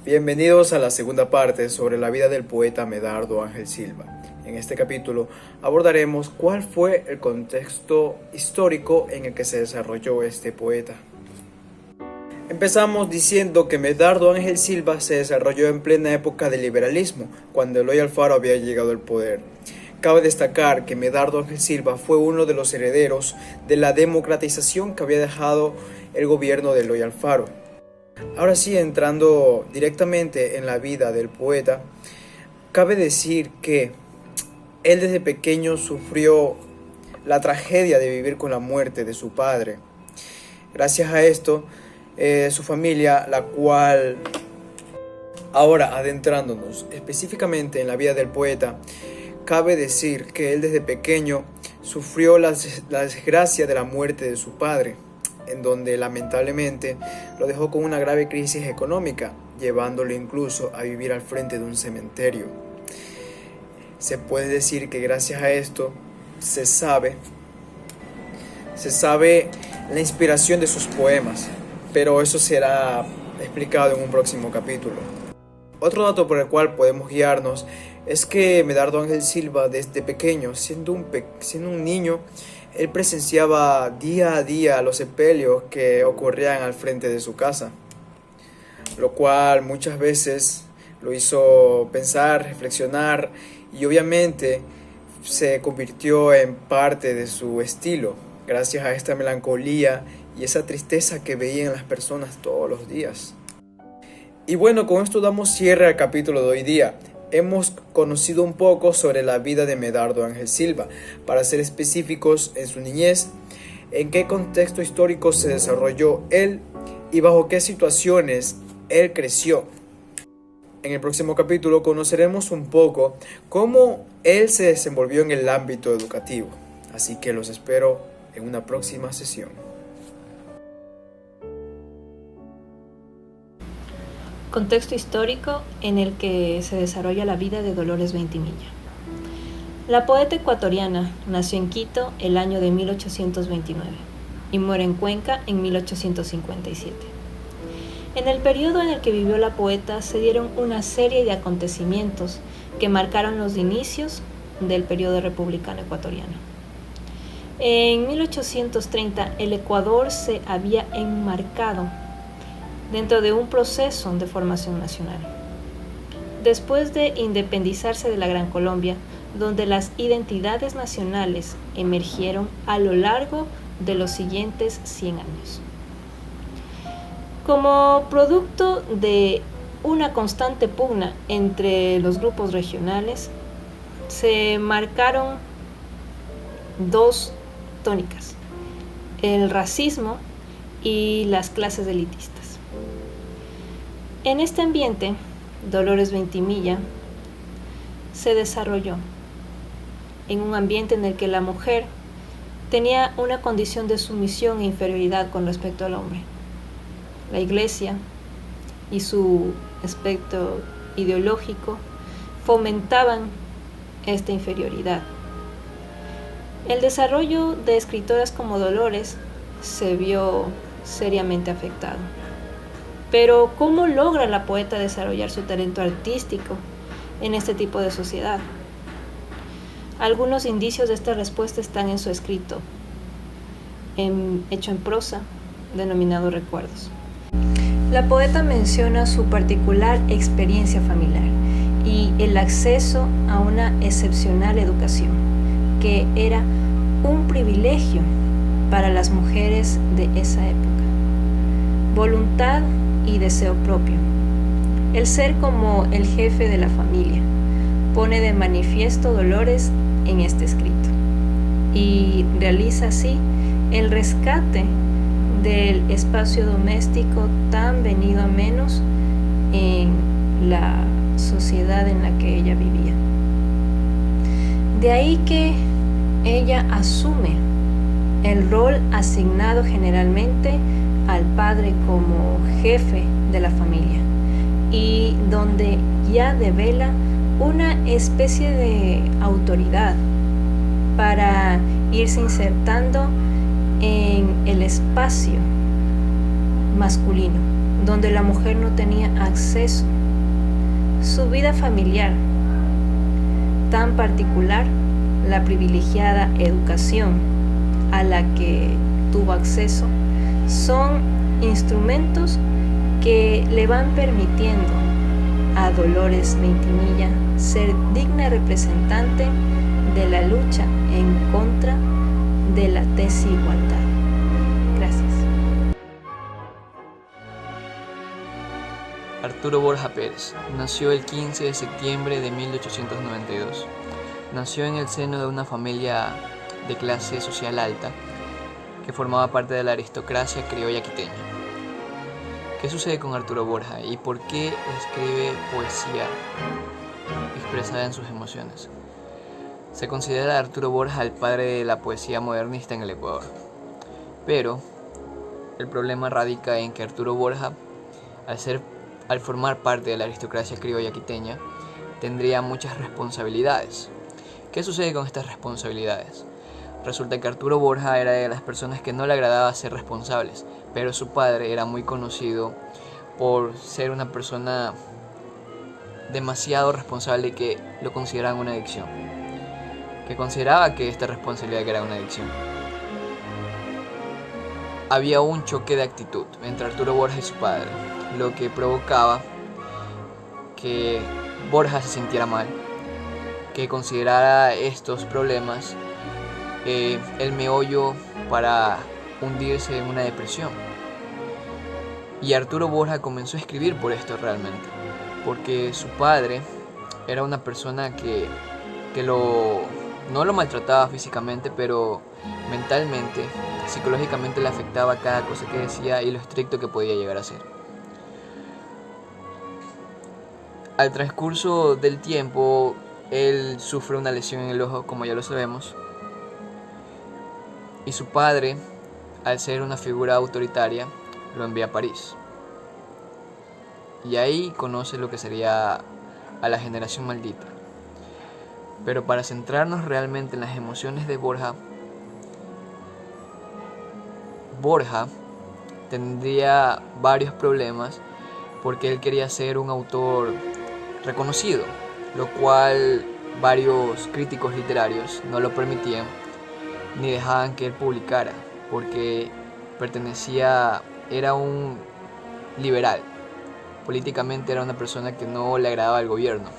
Bienvenidos a la segunda parte sobre la vida del poeta Medardo Ángel Silva. En este capítulo abordaremos cuál fue el contexto histórico en el que se desarrolló este poeta. Empezamos diciendo que Medardo Ángel Silva se desarrolló en plena época del liberalismo, cuando Eloy Alfaro había llegado al poder. Cabe destacar que Medardo Ángel Silva fue uno de los herederos de la democratización que había dejado el gobierno de Eloy Alfaro. Ahora sí, entrando directamente en la vida del poeta, cabe decir que él desde pequeño sufrió la tragedia de vivir con la muerte de su padre. Gracias a esto, su familia, la cual, ahora adentrándonos específicamente en la vida del poeta, cabe decir que él desde pequeño sufrió la desgracia de la muerte de su padre, en donde lamentablemente lo dejó con una grave crisis económica, llevándolo incluso a vivir al frente de un cementerio. Se puede decir que gracias a esto se sabe la inspiración de sus poemas, pero eso será explicado en un próximo capítulo. Otro dato por el cual podemos guiarnos es que Medardo Ángel Silva desde pequeño, siendo un niño, él presenciaba día a día los sepelios que ocurrían al frente de su casa, lo cual muchas veces lo hizo pensar, reflexionar y obviamente se convirtió en parte de su estilo, gracias a esta melancolía y esa tristeza que veía en las personas todos los días. Y bueno, con esto damos cierre al capítulo de hoy día. Hemos conocido un poco sobre la vida de Medardo Ángel Silva, para ser específicos en su niñez, en qué contexto histórico se desarrolló él y bajo qué situaciones él creció. En el próximo capítulo conoceremos un poco cómo él se desenvolvió en el ámbito educativo, así que los espero en una próxima sesión. Contexto histórico en el que se desarrolla la vida de Dolores Ventimilla. La poeta ecuatoriana nació en Quito el año de 1829 y muere en Cuenca en 1857. En el periodo en el que vivió la poeta se dieron una serie de acontecimientos que marcaron los inicios del periodo republicano ecuatoriano. En 1830 el Ecuador se había enmarcado dentro de un proceso de formación nacional. Después de independizarse de la Gran Colombia, donde las identidades nacionales emergieron a lo largo de los siguientes 100 años. Como producto de una constante pugna entre los grupos regionales, se marcaron dos tónicas: el racismo y las clases elitistas. En este ambiente, Dolores Ventimilla se desarrolló en un ambiente en el que la mujer tenía una condición de sumisión e inferioridad con respecto al hombre. La Iglesia y su aspecto ideológico fomentaban esta inferioridad. El desarrollo de escritoras como Dolores se vio seriamente afectado. Pero ¿cómo logra la poeta desarrollar su talento artístico en este tipo de sociedad? Algunos indicios de esta respuesta están en su escrito, hecho en prosa, denominado Recuerdos. La poeta menciona su particular experiencia familiar y el acceso a una excepcional educación, que era un privilegio para las mujeres de esa época. Voluntad y deseo propio. El ser como el jefe de la familia pone de manifiesto Dolores en este escrito y realiza así el rescate del espacio doméstico tan venido a menos en la sociedad en la que ella vivía. De ahí que ella asume el rol asignado generalmente al padre como jefe de la familia y donde ya devela una especie de autoridad para irse insertando en el espacio masculino donde la mujer no tenía acceso. Su vida familiar, tan particular, la privilegiada educación a la que tuvo acceso, son instrumentos que le van permitiendo a Dolores Ventimilla ser digna representante de la lucha en contra de la desigualdad. Gracias. Arturo Borja Pérez nació el 15 de septiembre de 1892. Nació en el seno de una familia de clase social alta que formaba parte de la aristocracia criolla quiteña. ¿Qué sucede con Arturo Borja y por qué escribe poesía expresada en sus emociones? Se considera a Arturo Borja el padre de la poesía modernista en el Ecuador. Pero el problema radica en que Arturo Borja, al formar parte de la aristocracia criolla quiteña, tendría muchas responsabilidades. ¿Qué sucede con estas responsabilidades? Resulta que Arturo Borja era de las personas que no le agradaba ser responsables, pero su padre era muy conocido por ser una persona demasiado responsable que lo consideraban una adicción, que consideraba que esta responsabilidad era una adicción. Había un choque de actitud entre Arturo Borja y su padre, lo que provocaba que Borja se sintiera mal, que considerara estos problemas el meollo para hundirse en una depresión. Y Arturo Borja comenzó a escribir por esto realmente, porque su padre era una persona que no lo maltrataba físicamente, pero mentalmente, psicológicamente le afectaba cada cosa que decía y lo estricto que podía llegar a ser. Al transcurso del tiempo, él sufre una lesión en el ojo, como ya lo sabemos, y su padre, al ser una figura autoritaria, lo envía a París. Y ahí conoce lo que sería a la generación maldita. Pero para centrarnos realmente en las emociones de Borja tendría varios problemas porque él quería ser un autor reconocido, lo cual varios críticos literarios no lo permitían ni dejaban que él publicara, porque era un liberal. Políticamente era una persona que no le agradaba al gobierno.